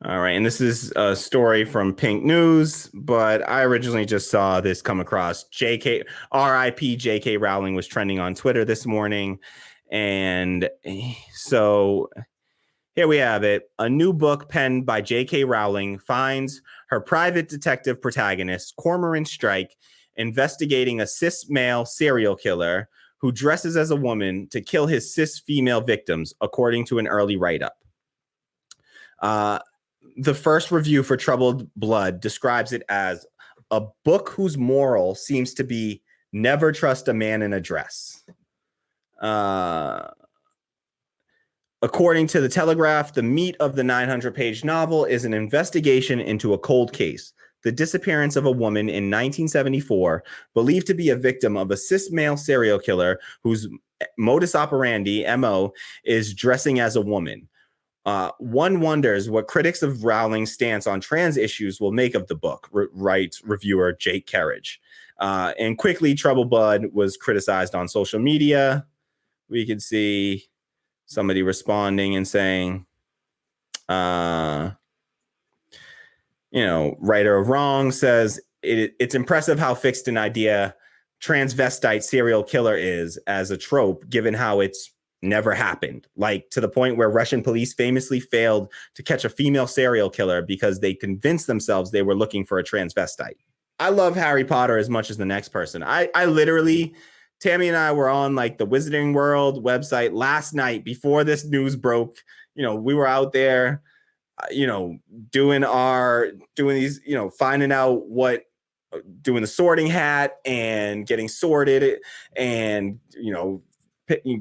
All right, and this is a story from Pink News, but I originally just saw this come across. JK RIP JK Rowling was trending on Twitter this morning. And so here we have it. A new book penned by JK Rowling finds her private detective protagonist, Cormoran Strike, investigating a cis male serial killer who dresses as a woman to kill his cis female victims, according to an early write up. The first review for Troubled Blood describes it as a book whose moral seems to be never trust a man in a dress. According to the Telegraph, the meat of the 900-page novel is an investigation into a cold case, the disappearance of a woman in 1974, believed to be a victim of a cis male serial killer whose modus operandi, MO, is dressing as a woman. One wonders what critics of Rowling's stance on trans issues will make of the book, writes reviewer Jake Carriage. And quickly, Troubled Blood was criticized on social media. We could see somebody responding and saying, right or wrong, says it's impressive how fixed an idea transvestite serial killer is as a trope, given how it's never happened, like to the point where Russian police famously failed to catch a female serial killer because they convinced themselves they were looking for a transvestite. I love Harry Potter as much as the next person. I literally, Tammy and I were on like the Wizarding World website last night before this news broke. We were out there, doing these, finding out doing the sorting hat and getting sorted and,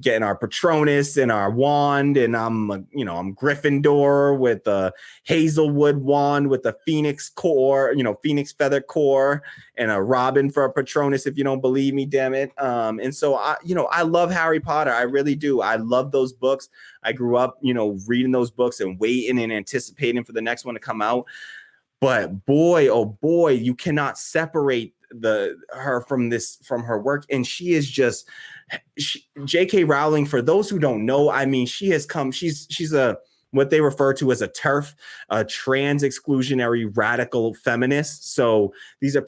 getting our Patronus and our wand, and I'm Gryffindor with a Hazelwood wand with a Phoenix core, Phoenix feather core, and a Robin for a Patronus. If you don't believe me, damn it. And so I love Harry Potter. I really do. I love those books. I grew up, reading those books and waiting and anticipating for the next one to come out. But boy, oh boy, you cannot separate her from her work, and she is just J.K. Rowling. For those who don't know, I mean, she's a what they refer to as a TERF, a trans exclusionary radical feminist. So these are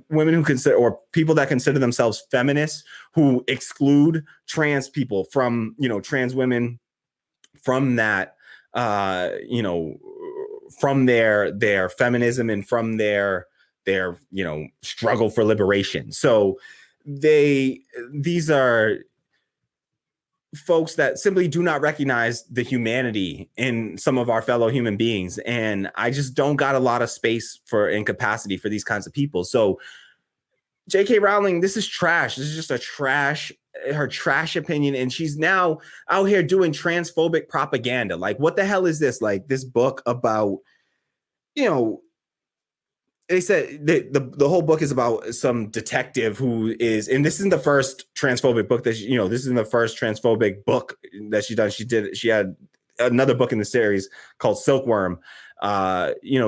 women who consider, or people that consider themselves feminists, who exclude trans people from, trans women from that, from their feminism and from their struggle for liberation. So these are folks that simply do not recognize the humanity in some of our fellow human beings, and I just don't got a lot of space and capacity for these kinds of people. So J.K. Rowling, this is trash. This is just her trash opinion, and she's now out here doing transphobic propaganda. Like, what the hell is this? Like, this book about, they said the whole book is about some detective who is, and this isn't the first transphobic book that this isn't the first transphobic book that she's done. She had another book in the series called Silkworm.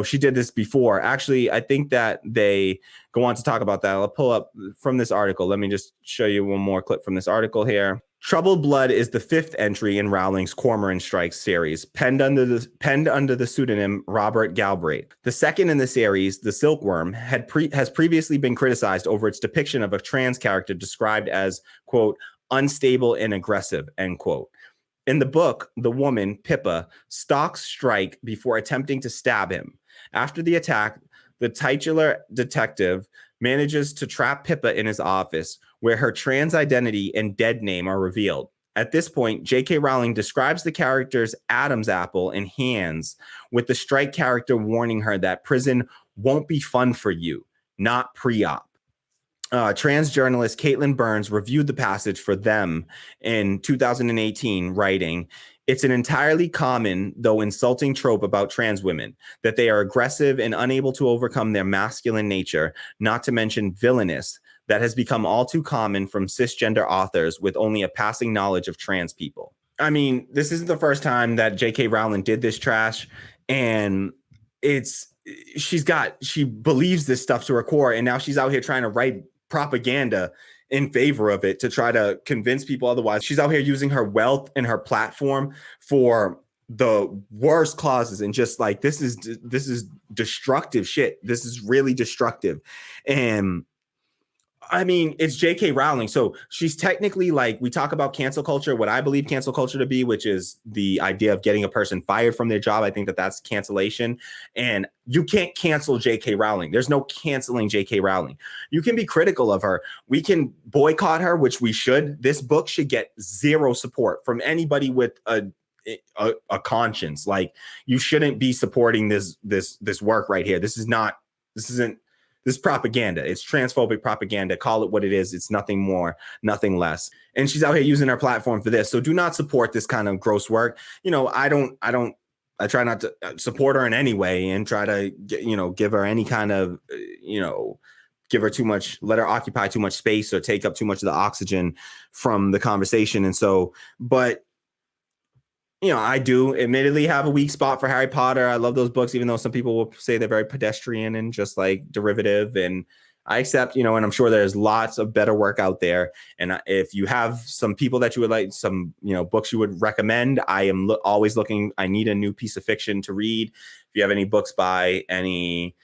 She did this before. Actually, I think that they go on to talk about that. I'll pull up from this article. Let me just show you one more clip from this article here. Troubled Blood is the fifth entry in Rowling's Cormoran Strike series, penned under the pseudonym Robert Galbraith. The second in the series, The Silkworm, has previously been criticized over its depiction of a trans character described as, quote, unstable and aggressive, end quote. In the book, the woman, Pippa, stalks Strike before attempting to stab him. After the attack, the titular detective manages to trap Pippa in his office, where her trans identity and dead name are revealed. At this point, J.K. Rowling describes the character's Adam's apple and hands, with the Strike character warning her that prison won't be fun for you, not pre-op. Trans journalist Caitlin Burns reviewed the passage for Them in 2018, writing, "It's an entirely common, though insulting trope about trans women, that they are aggressive and unable to overcome their masculine nature, not to mention villainous, that has become all too common from cisgender authors with only a passing knowledge of trans people." I mean, this isn't the first time that J.K. Rowling did this trash, and she believes this stuff to her core, and now she's out here trying to write propaganda in favor of it to try to convince people otherwise. She's out here using her wealth and her platform for the worst causes, and just like this is destructive shit. This is really destructive. And I mean, it's J.K. Rowling. So she's technically, like, we talk about cancel culture, what I believe cancel culture to be, which is the idea of getting a person fired from their job. I think that that's cancellation. And you can't cancel J.K. Rowling. There's no canceling J.K. Rowling. You can be critical of her. We can boycott her, which we should. This book should get zero support from anybody with a conscience. Like, you shouldn't be supporting this work right here. This is propaganda. It's transphobic propaganda. Call it what it is. It's nothing more, nothing less. And she's out here using her platform for this. So do not support this kind of gross work. I try not to support her in any way and try to give her any kind of, give her too much, let her occupy too much space or take up too much of the oxygen from the conversation. And so, but I do admittedly have a weak spot for Harry Potter. I love those books, even though some people will say they're very pedestrian and just like derivative. And I accept, and I'm sure there's lots of better work out there. And if you have some people that you would like, some, books you would recommend, I am always looking. I need a new piece of fiction to read. If you have any books by any,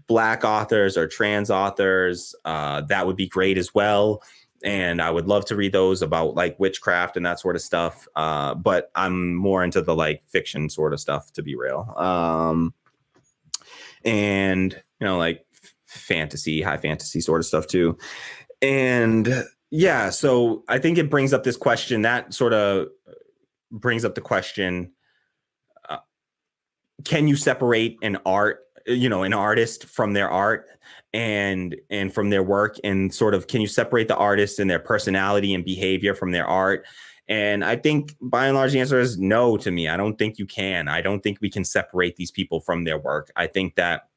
Black authors or trans authors, that would be great as well. And I would love to read those about like witchcraft and that sort of stuff. But I'm more into the like fiction sort of stuff, to be real. And, like fantasy, high fantasy sort of stuff too. And yeah, so I think it brings up this question that sort of brings up the question, can you separate an artist from their art and from their work, and sort of, can you separate the artist and their personality and behavior from their art? And I think by and large the answer is no to me. I don't think you can. I don't think we can separate these people from their work. I think that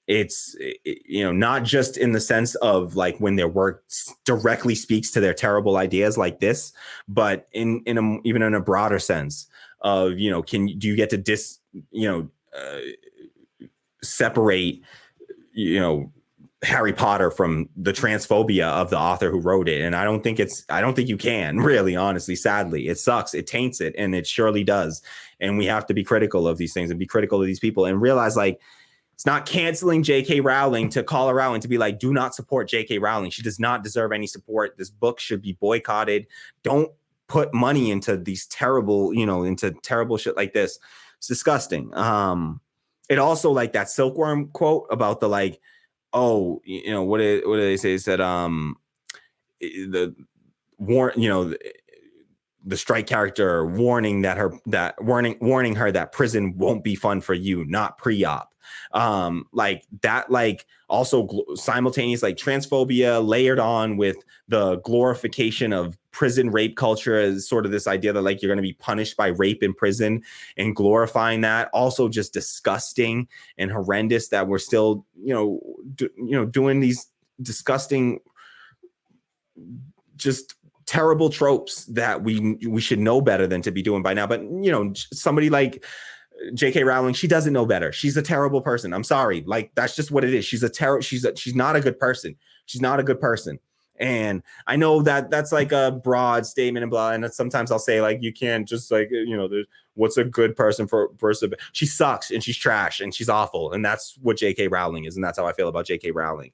it's, not just in the sense of like when their work directly speaks to their terrible ideas like this, but even in a broader sense of, do you get to separate, Harry Potter from the transphobia of the author who wrote it? And I don't think you can, really, honestly. Sadly, it sucks. It taints it, and it surely does. And we have to be critical of these things and be critical of these people and realize, like, it's not canceling J.K. Rowling to call her out and to be like, do not support J.K. Rowling. She does not deserve any support. This book should be boycotted. Don't put money into these terrible, into terrible shit like this. It's disgusting. It also, like that Silkworm quote about the like, what do they say? It said the strike character warning her that prison won't be fun for you, not pre-op. Like that, like also simultaneous, like transphobia layered on with the glorification of prison rape culture as sort of this idea that like you're going to be punished by rape in prison, and glorifying that. Also just disgusting and horrendous that we're still, doing these disgusting, just terrible tropes that we should know better than to be doing by now. But somebody like J.K. Rowling, she doesn't know better. She's a terrible person. I'm sorry. Like, that's just what it is. She's not a good person. She's not a good person. And I know that that's like a broad statement and blah. And sometimes I'll say like, you can't just like, there's what's a good person versus she sucks and she's trash and she's awful. And that's what J.K. Rowling is. And that's how I feel about J.K. Rowling.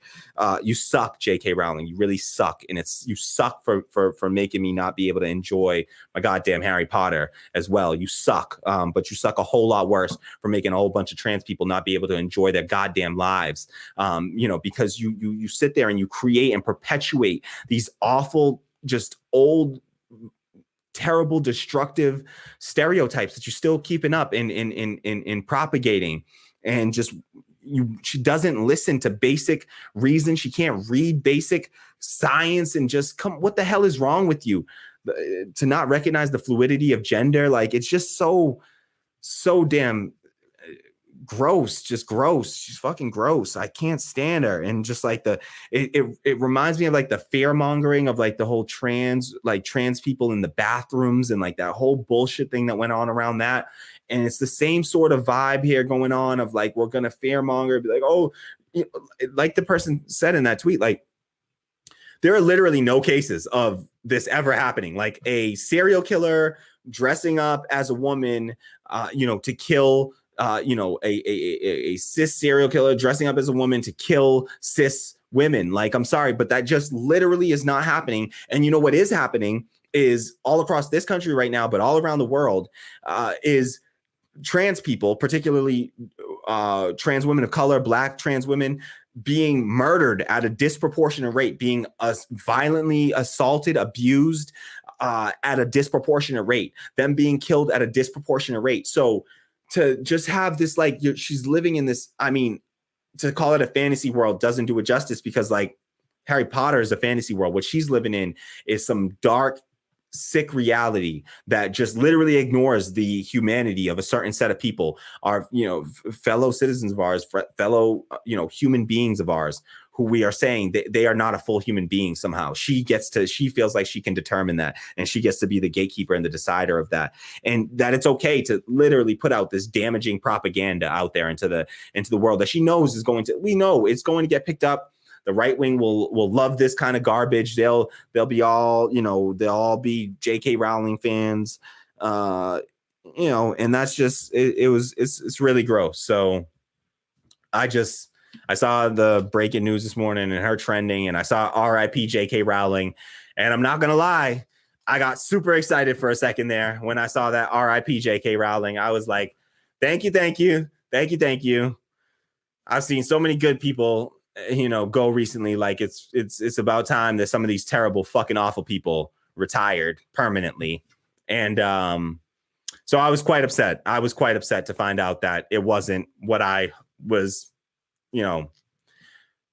You suck, J.K. Rowling. You really suck. And you suck for making me not be able to enjoy my goddamn Harry Potter as well. You suck. But you suck a whole lot worse for making a whole bunch of trans people not be able to enjoy their goddamn lives. Because you sit there and you create and perpetuate these awful, just old, terrible, destructive stereotypes that you're still keeping up in propagating. And just she doesn't listen to basic reason. She can't read basic science, and just what the hell is wrong with you to not recognize the fluidity of gender? Like, it's just so damn gross, just gross. She's fucking gross. I can't stand her. And just like it reminds me of like the fear mongering of like the whole trans people in the bathrooms and like that whole bullshit thing that went on around that. And it's the same sort of vibe here going on of like, we're gonna fear monger, be like, oh, like the person said in that tweet, like there are literally no cases of this ever happening. Like a serial killer dressing up as a woman, to kill, a cis serial killer dressing up as a woman to kill cis women. Like, I'm sorry, but that just literally is not happening. And you know what is happening is all across this country right now, but all around the world, is trans people, particularly trans women of color, Black trans women, being murdered at a disproportionate rate, being violently assaulted, abused at a disproportionate rate, them being killed at a disproportionate rate. So to just have this, like, she's living in this, I mean, to call it a fantasy world doesn't do it justice, because like Harry Potter is a fantasy world. What she's living in is some dark, sick reality that just literally ignores the humanity of a certain set of people, our, fellow citizens of ours, fellow, human beings of ours, who we are saying that they are not a full human being somehow. She feels like she can determine that, and she gets to be the gatekeeper and the decider of that. And that it's okay to literally put out this damaging propaganda out there into the world that she knows we know it's going to get picked up. The right wing will love this kind of garbage. They'll be all, they'll all be J.K. Rowling fans, and that's just, it's really gross. So I saw the breaking news this morning and her trending, and I saw RIP J.K. Rowling, and I'm not going to lie, I got super excited for a second there when I saw that RIP J.K. Rowling. I was like, thank you. I've seen so many good people, go recently. Like it's about time that some of these terrible, fucking awful people retired permanently. And so I was quite upset. To find out that it wasn't what I was,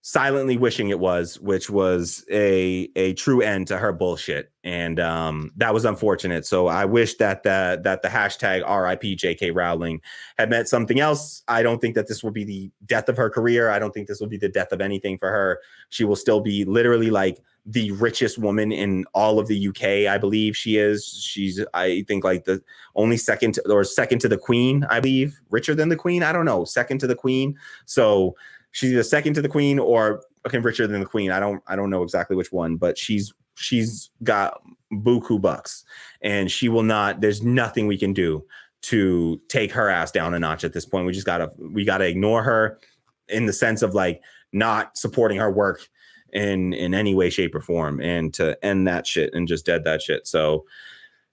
silently wishing it was, which was a true end to her bullshit. And that was unfortunate. So I wish that the hashtag RIP JK Rowling had meant something else. I don't think that this will be the death of her career. I don't think this will be the death of anything for her. She will still be literally like the richest woman in all of the UK. I believe she is. She's, I think, like the only second to the Queen, I believe. Richer than the Queen? I don't know. Second to the Queen. So she's either second to the Queen or richer than the Queen. I don't know exactly which one, but she's got buku bucks, and she will not. There's nothing we can do to take her ass down a notch at this point. We gotta ignore her in the sense of like not supporting her work in any way, shape, or form, and to end that shit and just dead that shit. So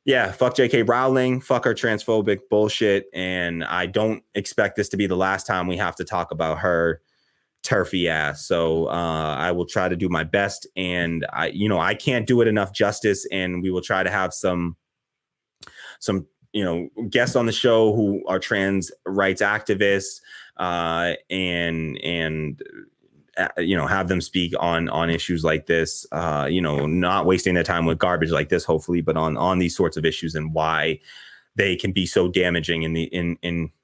yeah, fuck J.K. Rowling, fuck her transphobic bullshit, and I don't expect this to be the last time we have to talk about her turfy ass. So I will try to do my best, and I can't do it enough justice, and we will try to have some guests on the show who are trans rights activists, and have them speak on issues like this, not wasting their time with garbage like this, hopefully, but on these sorts of issues and why they can be so damaging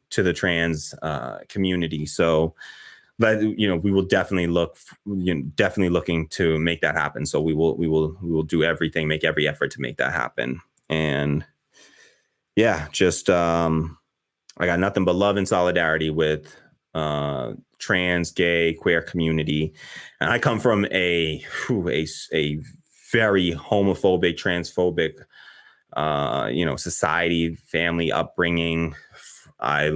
to the trans community. So but we will definitely looking to make that happen. So we will do everything, make every effort to make that happen. And yeah, just I got nothing but love and solidarity with trans, gay, queer community. And I come from a very homophobic, transphobic society, family upbringing. I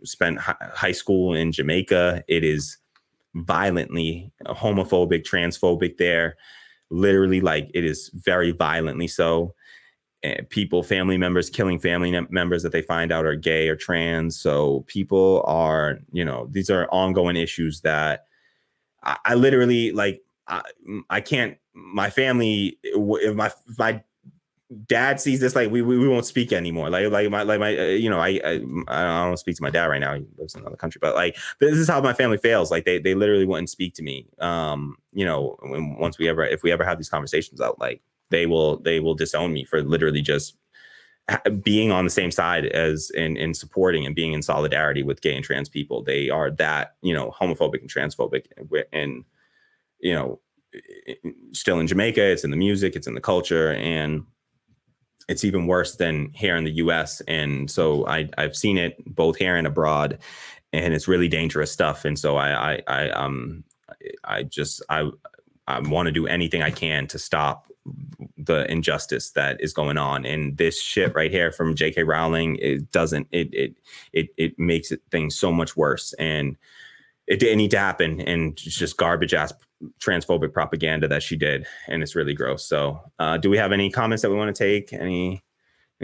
spent high school in Jamaica. It is violently homophobic, transphobic there. Literally, like, it is very violently so. Family members killing family members that they find out are gay or trans. So people are, these are ongoing issues that I literally, like, I can't, my family, if my dad sees this, like we won't speak anymore. I don't speak to my dad right now. He lives in another country, but like this is how my family fails. Like they literally wouldn't speak to me. If we ever have these conversations out, like they will disown me for literally just being on the same side as in supporting and being in solidarity with gay and trans people. They are that homophobic and transphobic, and still in Jamaica. It's in the music, it's in the culture, and it's even worse than here in the US. And so I've seen it both here and abroad, and it's really dangerous stuff. And so I I want to do anything I can to stop the injustice that is going on. And this shit right here from J.K. Rowling, it makes things so much worse. And it didn't need to happen. And it's just garbage ass transphobic propaganda that she did. And it's really gross. So do we have any comments that we want to take? Any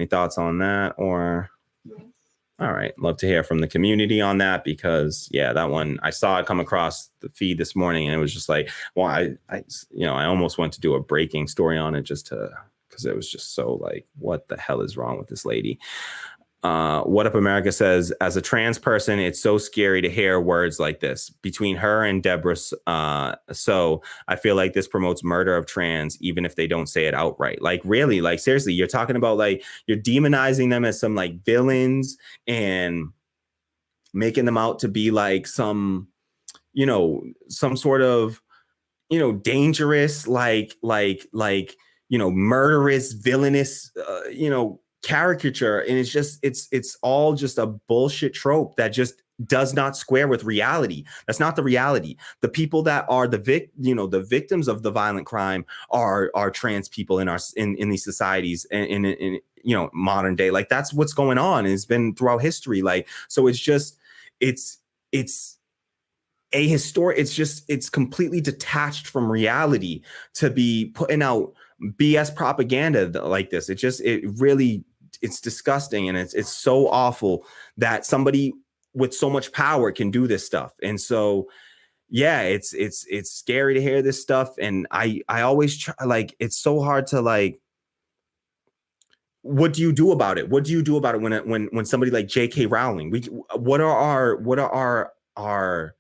thoughts on that? Or all right, love to hear from the community on that, because yeah, that one, I saw it come across the feed this morning and it was just like, well, I almost went to do a breaking story on it just to, because it was just so like, what the hell is wrong with this lady? What Up America says, as a trans person, it's so scary to hear words like this between her and Deborah. So I feel like this promotes murder of trans, even if they don't say it outright. Like, really, like, seriously, you're talking about like, you're demonizing them as some like villains and making them out to be like some sort of, dangerous, like, murderous, villainous, caricature. And it's all just a bullshit trope that just does not square with reality. That's not the reality. The people that are the victims of the violent crime are trans people in these societies and in modern day. Like, that's what's going on. It's been throughout history. Like, so it's ahistoric. It's completely detached from reality to be putting out BS propaganda like this. It's disgusting, and it's so awful that somebody with so much power can do this stuff. And so, yeah, it's scary to hear this stuff. And I always try, like, it's so hard to like, what do you do about it? What do you do about it when somebody like J.K. Rowling, what are our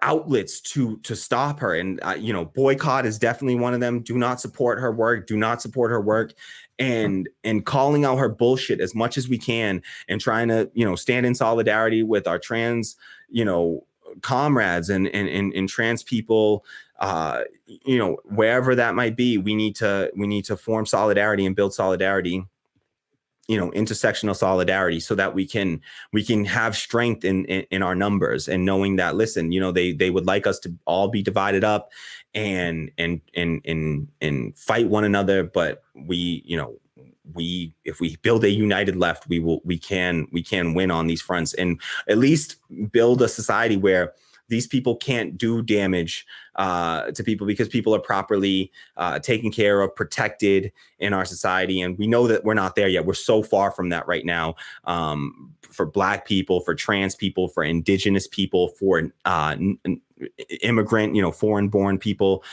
outlets to stop her? And boycott is definitely one of them. Do not support her work. And calling out her bullshit as much as we can, and trying to stand in solidarity with our trans comrades and trans people, wherever that might be. We need to form solidarity and build solidarity, intersectional solidarity, so that we can have strength in our numbers, and knowing that, listen, they would like us to all be divided up and fight one another. But if we build a united left, we can win on these fronts, and at least build a society where these people can't do damage to people, because people are properly taken care of, protected in our society. And we know that we're not there yet. We're so far from that right now. For Black people, for trans people, for Indigenous people, for immigrant, foreign-born people,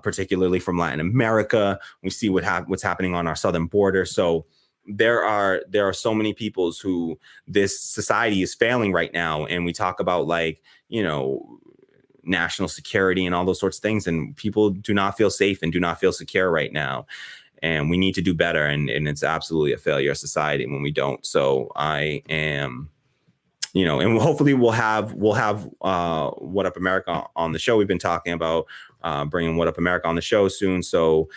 particularly from Latin America. We see what's happening on our southern border. So there are so many peoples who this society is failing right now. And we talk about, like, national security and all those sorts of things, and people do not feel safe and do not feel secure right now. And we need to do better. And it's absolutely a failure of society when we don't. So I am, and hopefully we'll have What Up America on the show. We've been talking about bringing What Up America on the show soon. So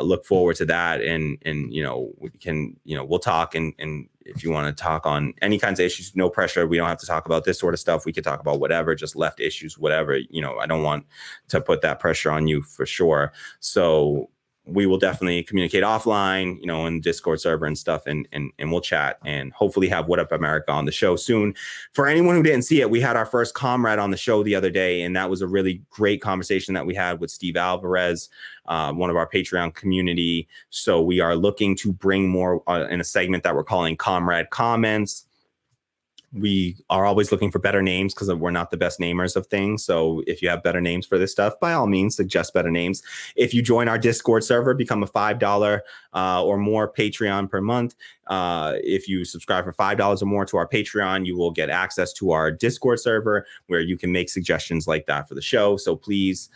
look forward to that. And we can, we'll talk. And if you want to talk on any kinds of issues, no pressure. We don't have to talk about this sort of stuff. We could talk about whatever, just left issues, whatever. I don't want to put that pressure on you, for sure. So we will definitely communicate offline, in Discord server and stuff, and we'll chat, and hopefully have What Up America on the show soon. For anyone who didn't see it, we had our first comrade on the show the other day, and that was a really great conversation that we had with Steve Alvarez, one of our Patreon community. So we are looking to bring more in a segment that we're calling Comrade Comments. We are always looking for better names, because we're not the best namers of things. So if you have better names for this stuff, by all means, suggest better names. If you join our Discord server, become a $5 or more Patreon per month. If you subscribe for $5 or more to our Patreon, you will get access to our Discord server, where you can make suggestions like that for the show. So please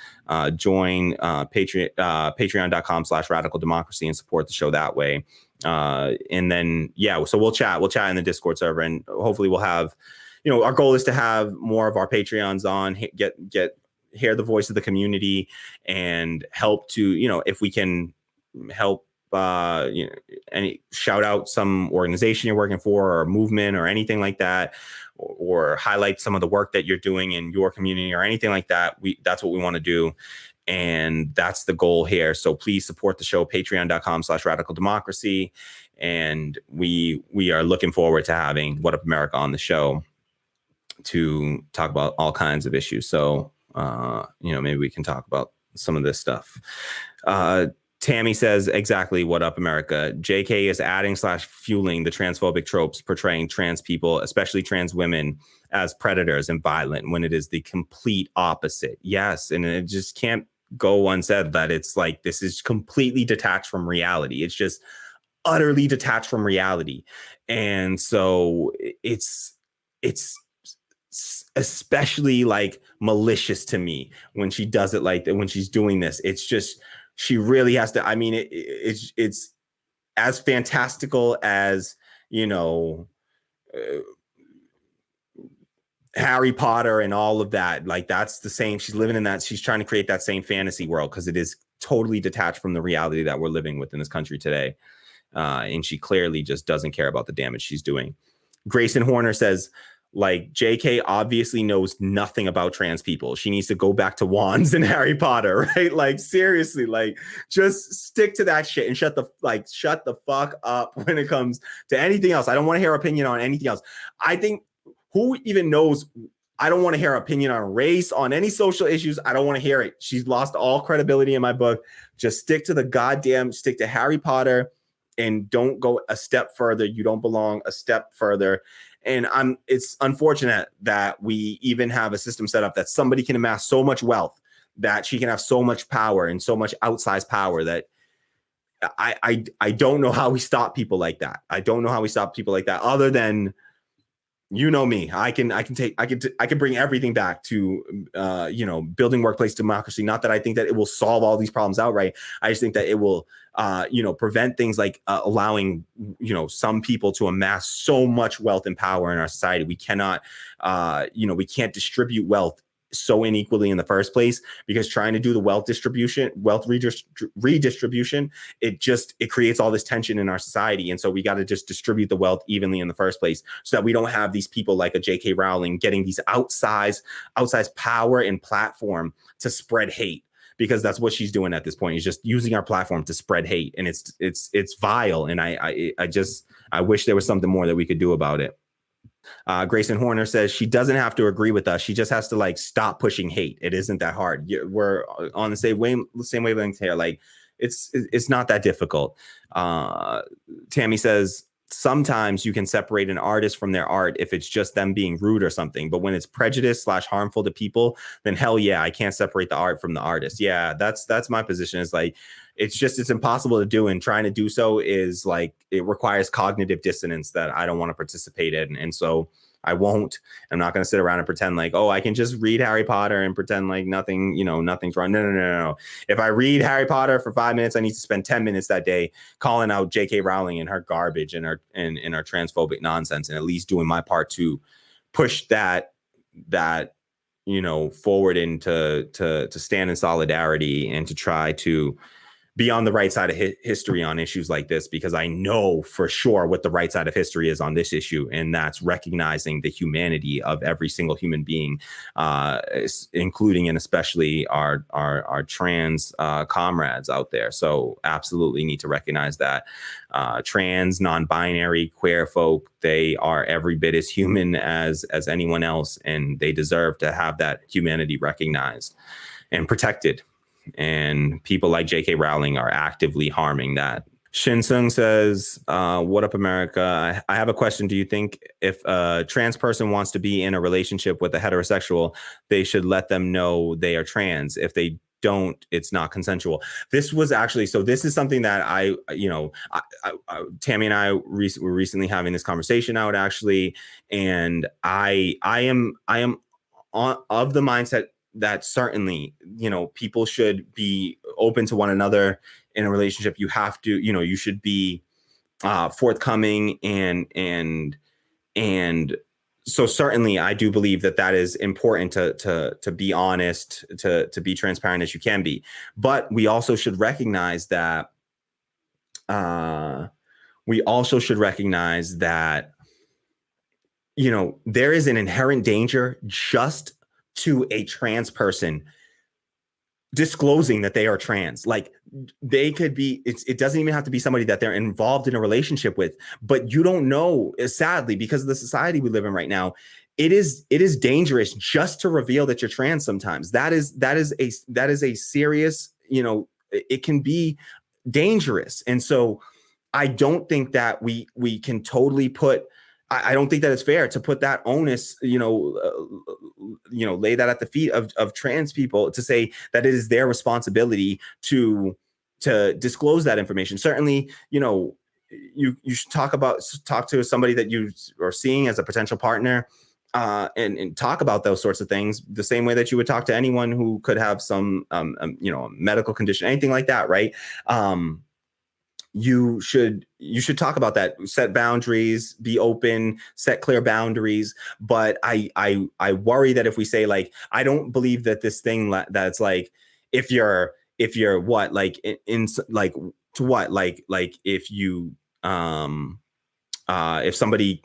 join patreon.com/radical democracy and support the show that way. And then, so we'll chat in the Discord server, and hopefully we'll have, our goal is to have more of our Patreons on, hear the voice of the community, and help to, if we can help, any shout out some organization you're working for, or movement, or anything like that, or highlight some of the work that you're doing in your community, or anything like that. That's what we want to do. And that's the goal here. So please support the show, patreon.com/radical democracy. And we are looking forward to having What Up America on the show to talk about all kinds of issues. So, maybe we can talk about some of this stuff. Tammy says, exactly, what up, America? JK is adding / fueling the transphobic tropes portraying trans people, especially trans women, as predators and violent when it is the complete opposite. Yes, and it just can't go unsaid that it's like this is completely detached from reality. It's just utterly detached from reality. And so it's especially like malicious to me when she does it like that, when she's doing this. It's just, she really has to, I mean, it's as fantastical as, Harry Potter and all of that. Like, that's the same. She's living in that. She's trying to create that same fantasy world because it is totally detached from the reality that we're living with in this country today. And she clearly just doesn't care about the damage she's doing. Grayson Horner says, like, JK obviously knows nothing about trans people. She needs to go back to wands and Harry Potter, right? Like, seriously, like, just stick to that shit and shut the fuck up when it comes to anything else. I don't want to hear her opinion on anything else. I think, who even knows? I don't want to hear her opinion on race, on any social issues. I don't want to hear it. She's lost all credibility in my book. Just stick to Harry Potter and don't go a step further. You don't belong a step further. And it's unfortunate that we even have a system set up that somebody can amass so much wealth, that she can have so much power and so much outsized power that I don't know how we stop people like that. I don't know how we stop people like that other than, me. I can bring everything back to building workplace democracy. Not that I think that it will solve all these problems outright. I just think that it will prevent things like allowing some people to amass so much wealth and power in our society. We cannot we can't distribute wealth so unequally in the first place, because trying to do the wealth redistribution, it creates all this tension in our society. And so we got to just distribute the wealth evenly in the first place, so that we don't have these people like a J.K. Rowling getting these outsized power and platform to spread hate, because that's what she's doing at this point. Is just using our platform to spread hate, and it's vile. And I wish there was something more that we could do about it. Grayson Horner says she doesn't have to agree with us. She just has to stop pushing hate. It isn't that hard. We're on the same wavelength here. Like, it's not that difficult. Tammy says sometimes you can separate an artist from their art if it's just them being rude or something. But when it's prejudice / harmful to people, then hell yeah, I can't separate the art from the artist. Yeah, that's my position. Is like, it's impossible to do, and trying to do so is like, it requires cognitive dissonance that I don't want to participate in. And so I won't. I'm not going to sit around and pretend like, oh, I can just read Harry Potter and pretend like nothing's wrong. No. If I read Harry Potter for 5 minutes, I need to spend 10 minutes that day calling out J.K. Rowling and her garbage and her transphobic nonsense, and at least doing my part to push that forward and to stand in solidarity and to try to be on the right side of history on issues like this, because I know for sure what the right side of history is on this issue, and that's recognizing the humanity of every single human being, including and especially our trans comrades out there. So absolutely need to recognize that trans, non-binary, queer folk, they are every bit as human as anyone else, and they deserve to have that humanity recognized and protected. And people like J.K. Rowling are actively harming that. Shinsung says, what up, America? I have a question. Do you think if a trans person wants to be in a relationship with a heterosexual, they should let them know they are trans? If they don't, it's not consensual. This was actually, so this is something that Tammy and I were recently having this conversation out, actually. And I am of the mindset that certainly, people should be open to one another in a relationship. You have to, you should be forthcoming and so certainly I do believe that is important to be honest, to be transparent as you can be. But we also should recognize that there is an inherent danger just to a trans person disclosing that they are trans. Like they could be, it doesn't even have to be somebody that they're involved in a relationship with, but you don't know, sadly, because of the society we live in right now. It is dangerous just to reveal that you're trans. Sometimes that is a serious, it can be dangerous. And so I don't think that we can totally put, I don't think that it's fair to put that onus, lay that at the feet of trans people, to say that it is their responsibility to disclose that information. Certainly, you should talk to somebody that you are seeing as a potential partner, and talk about those sorts of things the same way that you would talk to anyone who could have some, medical condition, anything like that, right? You should talk about that, set boundaries, be open, set clear boundaries. But I worry that if we say, like, I don't believe that this thing that's like, if you're what, like, in like, to what, like if you if somebody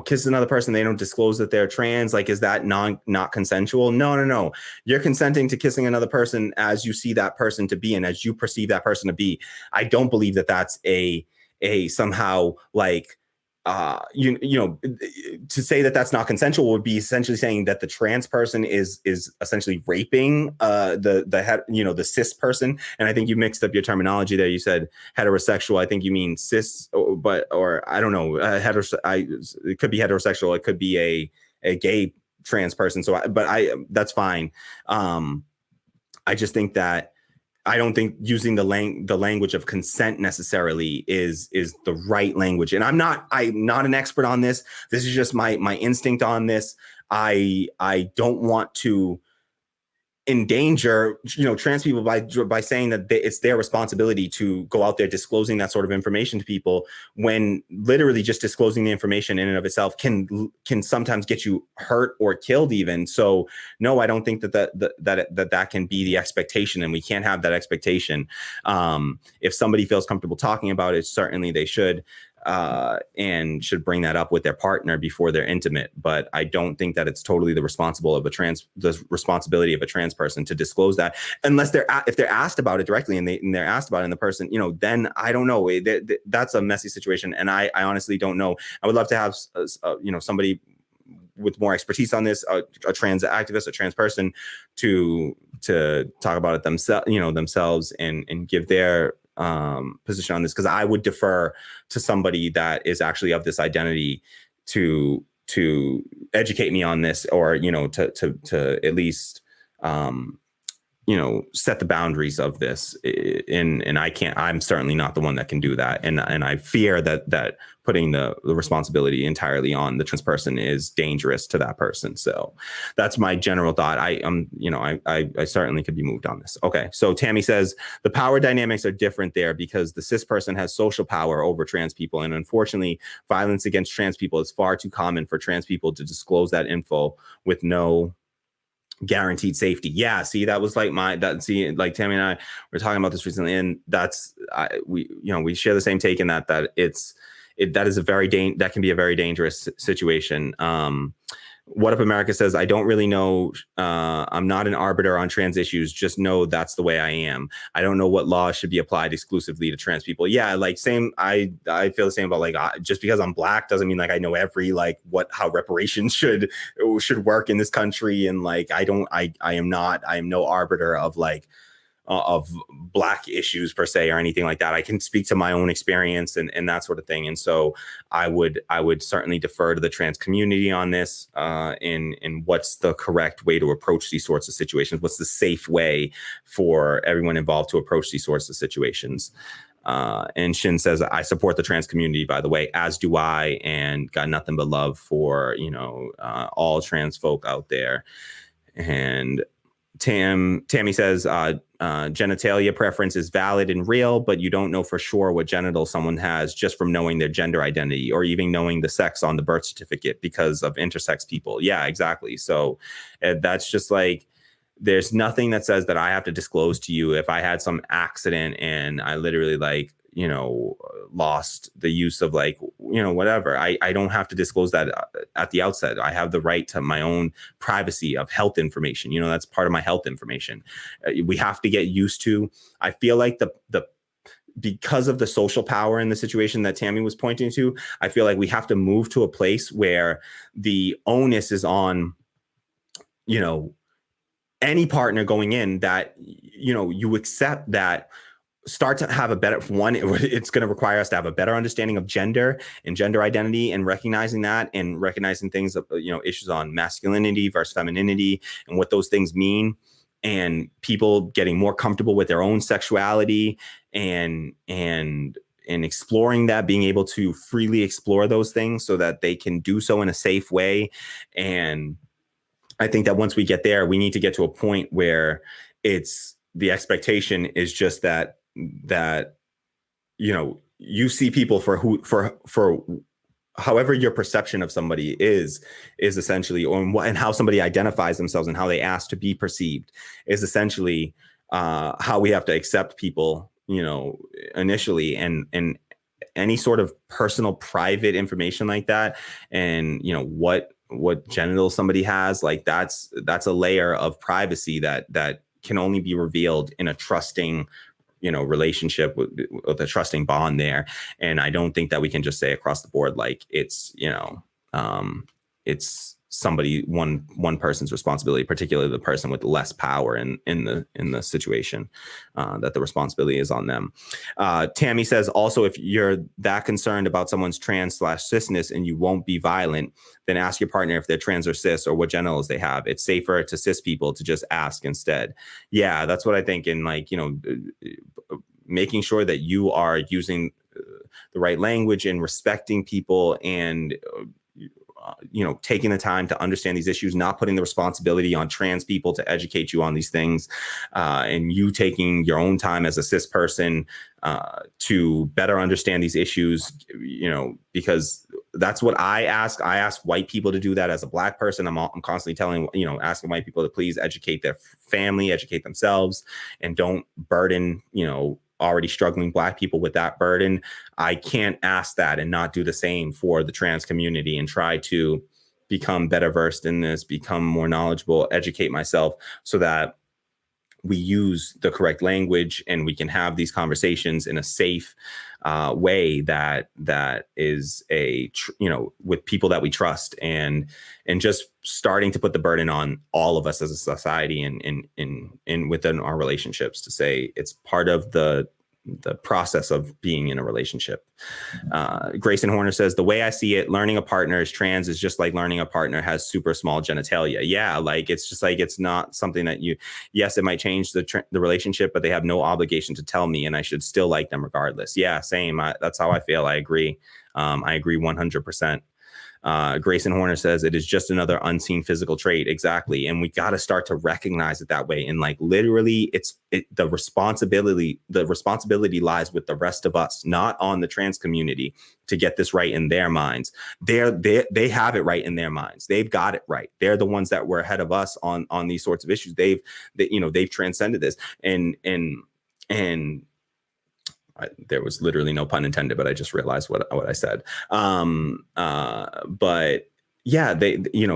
kisses another person, they don't disclose that they're trans, like, is that not consensual? No, you're consenting to kissing another person as you see that person to be and as you perceive that person to be. I don't believe that that's a somehow, like, to say that that's not consensual would be essentially saying that the trans person is essentially raping the cis person. And I think you mixed up your terminology there. You said heterosexual. I think you mean cis, or I don't know. It could be heterosexual. It could be a gay trans person. So, that's fine. I just think that I don't think using the language of consent necessarily is the right language. And I'm not an expert on this. This is just my instinct on this. I don't want to endanger trans people by saying that it's their responsibility to go out there disclosing that sort of information to people, when literally just disclosing the information in and of itself can sometimes get you hurt or killed even. So no, I don't think that can be the expectation, and we can't have that expectation. If somebody feels comfortable talking about it, certainly they should, and should bring that up with their partner before they're intimate. But I don't think that it's totally the responsibility of a trans person to disclose that, unless if they're asked about it directly and they're asked about it, and the person, then I don't know. That's a messy situation, and I honestly don't know. I would love to have somebody with more expertise on this, a trans activist, a trans person, to talk about it themselves and give their position on this, because I would defer to somebody that is actually of this identity to educate me on this, or to at least set the boundaries of this. And I'm certainly not the one that can do that, and I fear that putting the responsibility entirely on the trans person is dangerous to that person. So that's my general thought. I certainly could be moved on this. Okay, so Tammy says the power dynamics are different there, because the cis person has social power over trans people, and unfortunately violence against trans people is far too common for trans people to disclose that info with no guaranteed safety. Yeah, see, that was like like Tammy and I were talking about this recently, and we share the same take in that that can be a very dangerous situation. What Up America says, I don't really know. I'm not an arbiter on trans issues. Just know that's the way I am. I don't know what laws should be applied exclusively to trans people. Yeah, like same. I feel the same about, like, just because I'm Black doesn't mean like I know every, like, how reparations should work in this country. And like I am no arbiter of of Black issues per se or anything like that. I can speak to my own experience and that sort of thing. And so I would certainly defer to the trans community on this, in what's the correct way to approach these sorts of situations. What's the safe way for everyone involved to approach these sorts of situations? And Shin says, I support the trans community, by the way, as do I, and got nothing but love for, all trans folk out there. And Tammy says, genitalia preference is valid and real, but you don't know for sure what genital someone has just from knowing their gender identity, or even knowing the sex on the birth certificate because of intersex people. Yeah, exactly. So that's just like, there's nothing that says that I have to disclose to you if I had some accident and I literally lost the use of like, whatever. I don't have to disclose that at the outset. I have the right to my own privacy of health information. That's part of my health information. We have to get used to, I feel like the because of the social power in the situation that Tammy was pointing to, I feel like we have to move to a place where the onus is on, any partner going in, that, you accept that, start to have a better one. It's going to require us to have a better understanding of gender and gender identity, and recognizing that, and recognizing things, issues on masculinity versus femininity and what those things mean, and people getting more comfortable with their own sexuality and exploring that, being able to freely explore those things so that they can do so in a safe way. And I think that once we get there, we need to get to a point where it's the expectation is just that you see people for however your perception of somebody is essentially, and how somebody identifies themselves and how they ask to be perceived is essentially how we have to accept people, initially, and any sort of personal private information like that, and what genitals somebody has, like that's a layer of privacy that can only be revealed in a trusting relationship with a trusting bond there. And I don't think that we can just say across the board, like it's somebody, one person's responsibility, particularly the person with less power in the situation, that the responsibility is on them. Tammy says, also, if you're that concerned about someone's trans/cisness and you won't be violent, then ask your partner if they're trans or cis or what genitals they have. It's safer to cis people to just ask instead. Yeah, that's what I think. And like, making sure that you are using the right language and respecting people, and taking the time to understand these issues, not putting the responsibility on trans people to educate you on these things, and you taking your own time as a cis person to better understand these issues, because that's what I ask. I ask white people to do that as a Black person. I'm constantly telling, asking white people to please educate their family, educate themselves, and don't burden, already struggling Black people with that burden. I can't ask that and not do the same for the trans community, and try to become better versed in this, become more knowledgeable, educate myself, so that we use the correct language and we can have these conversations in a safe way that is with people that we trust, and just starting to put the burden on all of us as a society and within our relationships, to say it's part of the process of being in a relationship. Grayson Horner says, the way I see it, learning a partner is trans is just like learning a partner has super small genitalia. Yeah, like it's just like, it's not something that yes, it might change the relationship, but they have no obligation to tell me, and I should still like them regardless. Yeah, same. That's how I feel. I agree. I agree 100%. Grayson Horner says, it is just another unseen physical trait. Exactly. And we got to start to recognize it that way. And like, literally, the responsibility lies with the rest of us, not on the trans community, to get this right in their minds. They have it right in their minds. They've got it right. They're the ones that were ahead of us on these sorts of issues. They've transcended this, and there was literally no pun intended, but I just realized what I said. But yeah,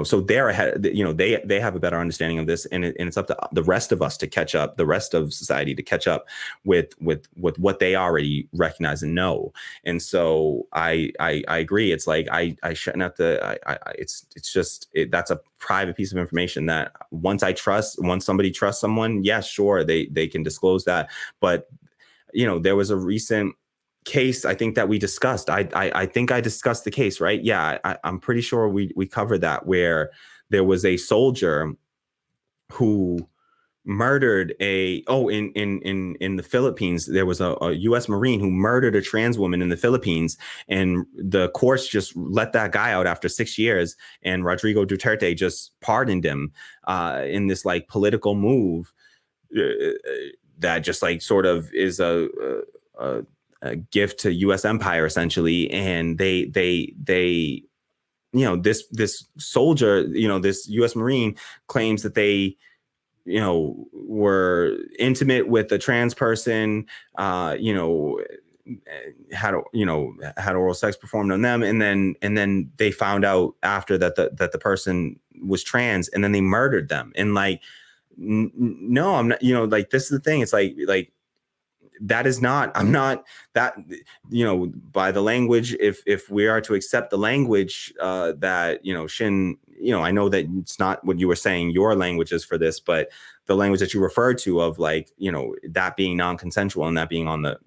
so they're ahead, they have a better understanding of this, and it's up to the rest of us to catch up, the rest of society to catch up with what they already recognize and know. And so I agree. It's like, I shouldn't have to, it's just, that's a private piece of information that once somebody trusts someone, yeah, sure, they can disclose that. But there was a recent case, I think, that we discussed. I think I discussed the case, right? Yeah, I'm pretty sure we covered that, where there was a soldier who murdered in the Philippines. There was a U.S. Marine who murdered a trans woman in the Philippines, and the courts just let that guy out after 6 years, and Rodrigo Duterte just pardoned him in this like political move. That just like sort of is a gift to U.S. empire, essentially. And they this soldier, this U.S. Marine claims that they were intimate with a trans person, had oral sex performed on them, and then they found out after that the person was trans, and then they murdered them. And like, no, I'm not, like, this is the thing. It's like that is not, I'm not that, by the language, if we are to accept the language that, Shin, I know that it's not what you were saying your language is for this, but the language that you referred to of like, that being non-consensual and that being on the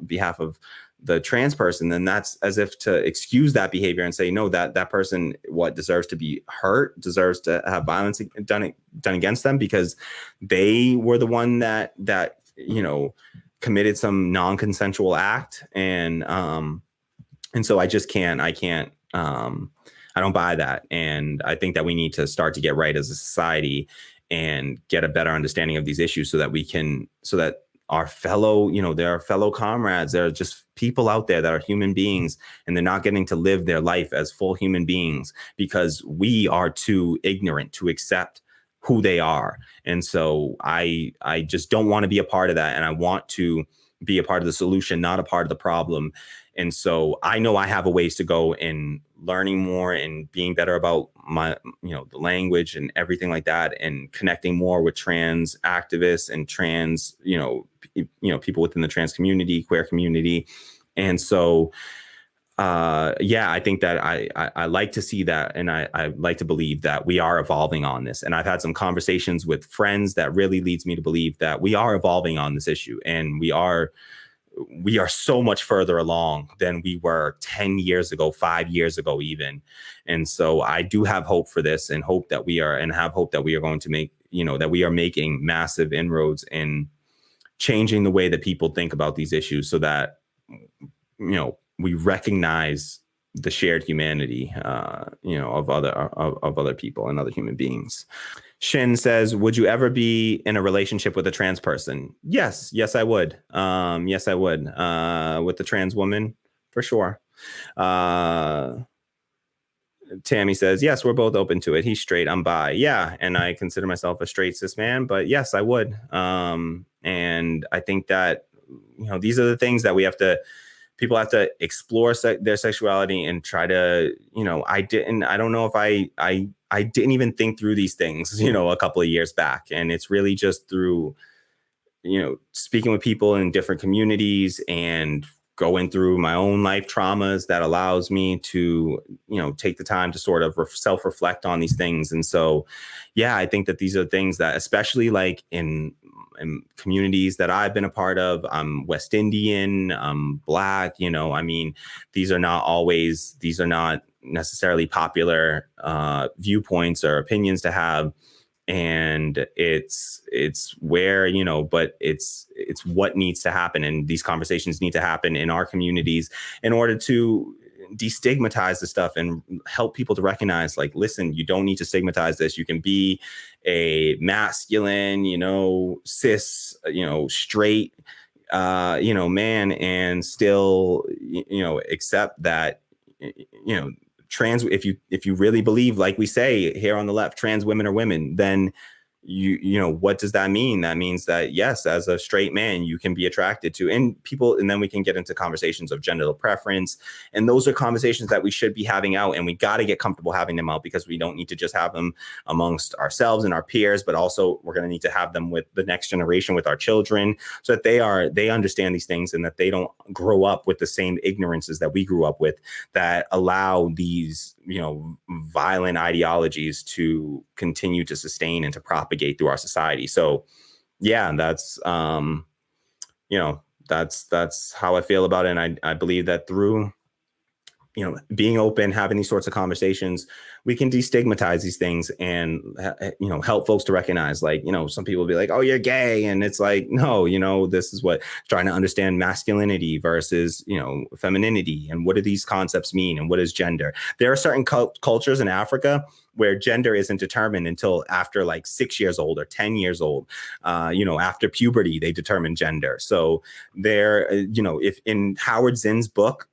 behalf of the trans person, then that's as if to excuse that behavior and say, no, that person deserves to be hurt, deserves to have violence done against them because they were the one that committed some non-consensual act. And so I can't I don't buy that. And I think that we need to start to get right as a society and get a better understanding of these issues so that our fellow, there are fellow comrades, there are just people out there that are human beings, and they're not getting to live their life as full human beings because we are too ignorant to accept who they are. And so I just don't want to be a part of that. And I want to be a part of the solution, not a part of the problem. And so I know I have a ways to go in learning more and being better about my, the language and everything like that, and connecting more with trans activists and trans, people within the trans community, queer community. And so, I think that I like to see that. And I like to believe that we are evolving on this. And I've had some conversations with friends that really leads me to believe that we are evolving on this issue. And we are so much further along than we were 10 years ago, 5 years ago, even. And so I do have hope for this, and hope that we are going to make, that we are making massive inroads in changing the way that people think about these issues so that, we recognize the shared humanity, of other people and other human beings. Shin says, would you ever be in a relationship with a trans person? Yes, I would. Yes, I would. With the trans woman, for sure. Tammy says, yes, we're both open to it. He's straight, I'm bi. Yeah, and I consider myself a straight cis man, but yes, I would. And I think that, these are the things that people have to explore their sexuality and try to, I don't know if I didn't even think through these things, a couple of years back. And it's really just through, speaking with people in different communities and going through my own life traumas that allows me to, take the time to sort of self-reflect on these things. And so, yeah, I think that these are things that, especially like in communities that I've been a part of, I'm West Indian, I'm Black, these are not necessarily popular viewpoints or opinions to have. And it's where, but it's what needs to happen. And these conversations need to happen in our communities in order to destigmatize the stuff and help people to recognize, like, listen, you don't need to stigmatize this. You can be a masculine, cis, straight, man, and still, accept that, trans, if you really believe, like we say here on the left, trans women are women, then what does that mean? That means that, yes, as a straight man, you can be attracted to and people, and then we can get into conversations of gender preference. And those are conversations that we should be having out, and we got to get comfortable having them out, because we don't need to just have them amongst ourselves and our peers, but also we're going to need to have them with the next generation, with our children, so that they understand these things and that they don't grow up with the same ignorances that we grew up with that allow these, violent ideologies to continue to sustain and to propagate through our society. So yeah, that's that's how I feel about it. And I believe that through being open, having these sorts of conversations, we can destigmatize these things and, help folks to recognize, like, some people will be like, oh, you're gay. And it's like, no, this is what, trying to understand masculinity versus, femininity, and what do these concepts mean? And what is gender? There are certain cultures in Africa where gender isn't determined until after like 6 years old or 10 years old. After puberty, they determine gender. So there, if in Howard Zinn's book,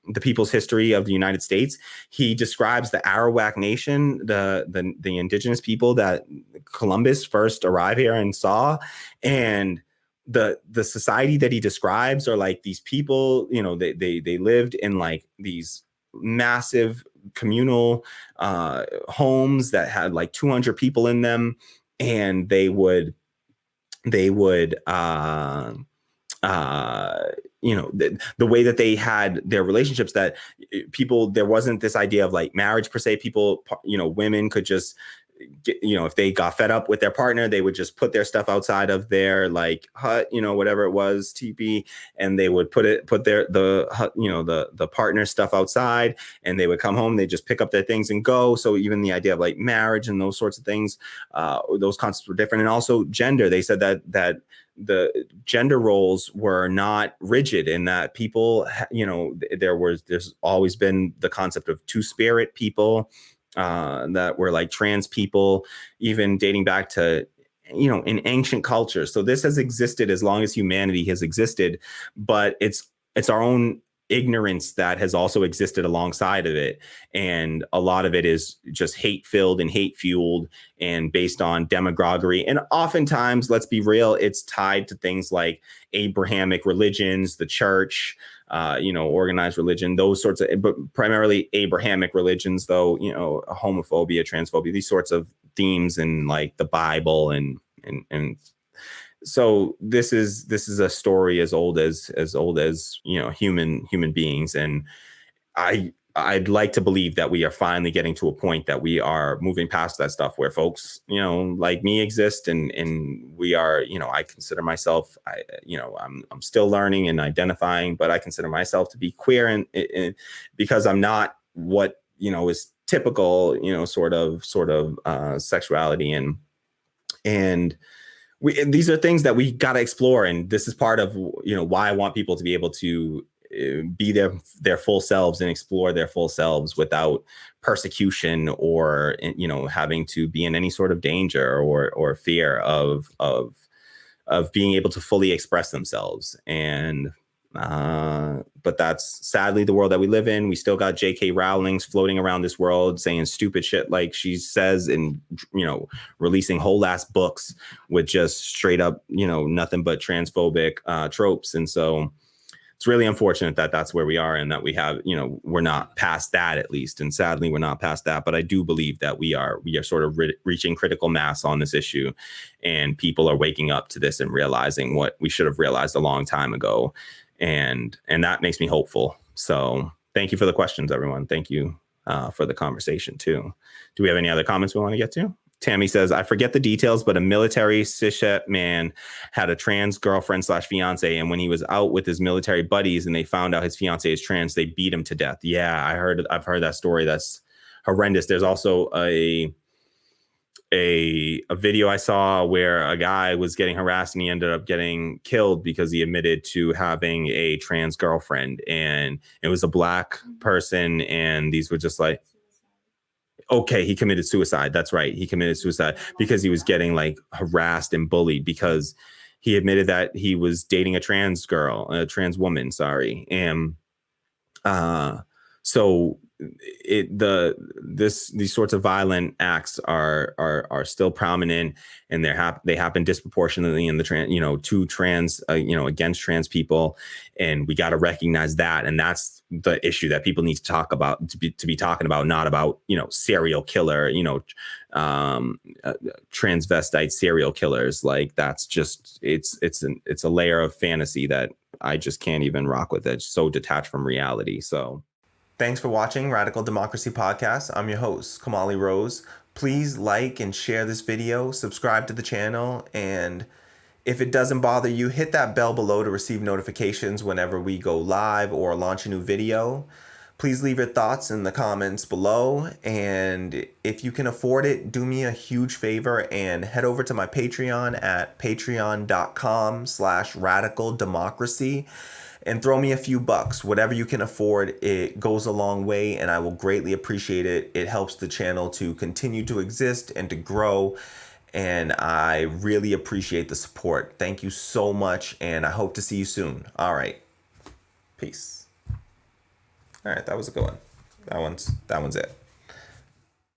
The People's History of the United States, he describes the Arawak Nation, the indigenous people that Columbus first arrived here and saw. And the society that he describes are like these people, they lived in like these massive communal homes that had like 200 people in them, and they would uh the way that they had their relationships, that people, there wasn't this idea of like marriage per se. People, women could just get, if they got fed up with their partner, they would just put their stuff outside of their like hut, whatever it was, teepee, and they would put the hut, the partner stuff outside, and they would come home, they just pick up their things and go. So even the idea of like marriage and those sorts of things, those concepts were different. And also gender, they said that the gender roles were not rigid, in that people, there's always been the concept of two-spirit people, that were like trans people, even dating back to, in ancient cultures. So this has existed as long as humanity has existed, but it's our own ignorance that has also existed alongside of it. And a lot of it is just hate filled and hate fueled and based on demagoguery. And oftentimes, let's be real, it's tied to things like Abrahamic religions, the church, organized religion, those sorts of, but primarily Abrahamic religions, though, homophobia, transphobia, these sorts of themes in like the Bible and so this is a story as old as human beings. And I'd like to believe that we are finally getting to a point that we are moving past that stuff, where folks, like me exist, and we are, I consider myself, I'm still learning and identifying, but I consider myself to be queer, and because I'm not what, is typical, sort of sexuality, and these are things that we got to explore. And this is part of, why I want people to be able to be their full selves and explore their full selves without persecution or, having to be in any sort of danger or fear of being able to fully express themselves. And but that's sadly the world that we live in. We still got J.K. Rowling's floating around this world saying stupid shit like she says, and releasing whole ass books with just straight up nothing but transphobic tropes. And so it's really unfortunate that that's where we are, and that we have, we're not past that, at least. And sadly, we're not past that. But I do believe that we are sort of reaching critical mass on this issue, and people are waking up to this and realizing what we should have realized a long time ago. And that makes me hopeful. So thank you for the questions, everyone. Thank you for the conversation too. Do we have any other comments we want to get to? Tammy says, I forget the details, but a military cishet man had a trans girlfriend / fiance. And when he was out with his military buddies and they found out his fiance is trans, they beat him to death. Yeah, I've heard that story. That's horrendous. There's also a video I saw where a guy was getting harassed and he ended up getting killed because he admitted to having a trans girlfriend, and it was a black person. And these were just like, okay, he committed suicide. That's right. He committed suicide because he was getting like harassed and bullied because he admitted that he was dating a trans woman. Sorry. And so these sorts of violent acts are still prominent, and they happen disproportionately in the against trans people, and we got to recognize that. And that's the issue that people need to talk about, to be talking about, not about serial killer, transvestite serial killers. Like that's just it's a layer of fantasy that I just can't even rock with. It's so detached from reality. So thanks for watching Radical Democracy Podcast. I'm your host, Kamali Rose. Please like and share this video, subscribe to the channel, and if it doesn't bother you, hit that bell below to receive notifications whenever we go live or launch a new video. Please leave your thoughts in the comments below, and if you can afford it, do me a huge favor and head over to my Patreon at patreon.com/radicaldemocracy. and throw me a few bucks. Whatever you can afford, it goes a long way, and I will greatly appreciate it. It helps the channel to continue to exist and to grow, and I really appreciate the support. Thank you so much, and I hope to see you soon. All right. Peace. All right, that was a good one. That one's it.